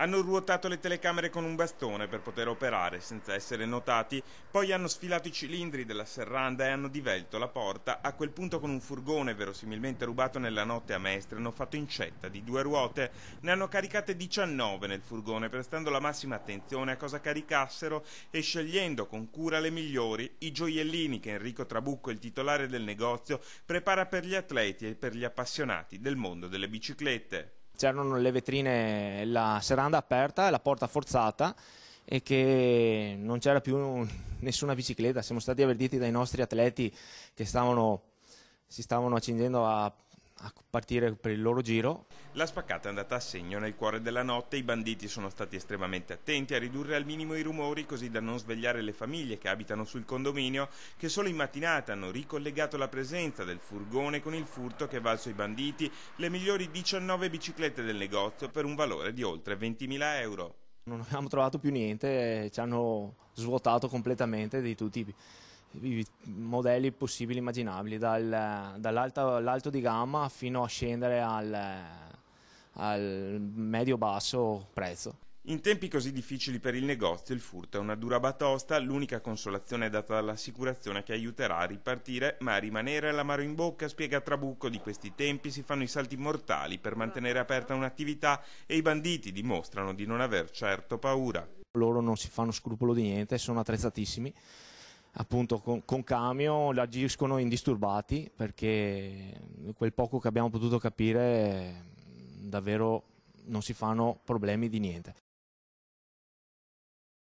Hanno ruotato le telecamere con un bastone per poter operare senza essere notati, poi hanno sfilato i cilindri della serranda e hanno divelto la porta. A quel punto con un furgone verosimilmente rubato nella notte a Mestre hanno fatto incetta di 2 ruote, ne hanno caricate 19 nel furgone, prestando la massima attenzione a cosa caricassero e scegliendo con cura le migliori, i gioiellini che Enrico Trabucco, il titolare del negozio, prepara per gli atleti e per gli appassionati del mondo delle biciclette. C'erano le vetrine, la serranda aperta e la porta forzata e che non c'era più nessuna bicicletta. Siamo stati avvertiti dai nostri atleti che si stavano accingendo a partire per il loro giro. La spaccata è andata a segno nel cuore della notte, i banditi sono stati estremamente attenti a ridurre al minimo i rumori così da non svegliare le famiglie che abitano sul condominio, che solo in mattinata hanno ricollegato la presenza del furgone con il furto che ha valso ai banditi le migliori 19 biciclette del negozio per un valore di oltre 20.000 euro. Non abbiamo trovato più niente, ci hanno svuotato completamente di tutti i modelli possibili e immaginabili, dall'alto di gamma fino a scendere al medio-basso prezzo. In tempi così difficili per il negozio, il furto è una dura batosta. L'unica consolazione è data dall'assicurazione che aiuterà a ripartire, ma a rimanere l'amaro in bocca, spiega Trabucco. Di questi tempi si fanno i salti mortali per mantenere aperta un'attività e i banditi dimostrano di non aver certo paura. Loro non si fanno scrupolo di niente, sono attrezzatissimi, appunto con camion agiscono indisturbati, perché quel poco che abbiamo potuto capire davvero non si fanno problemi di niente.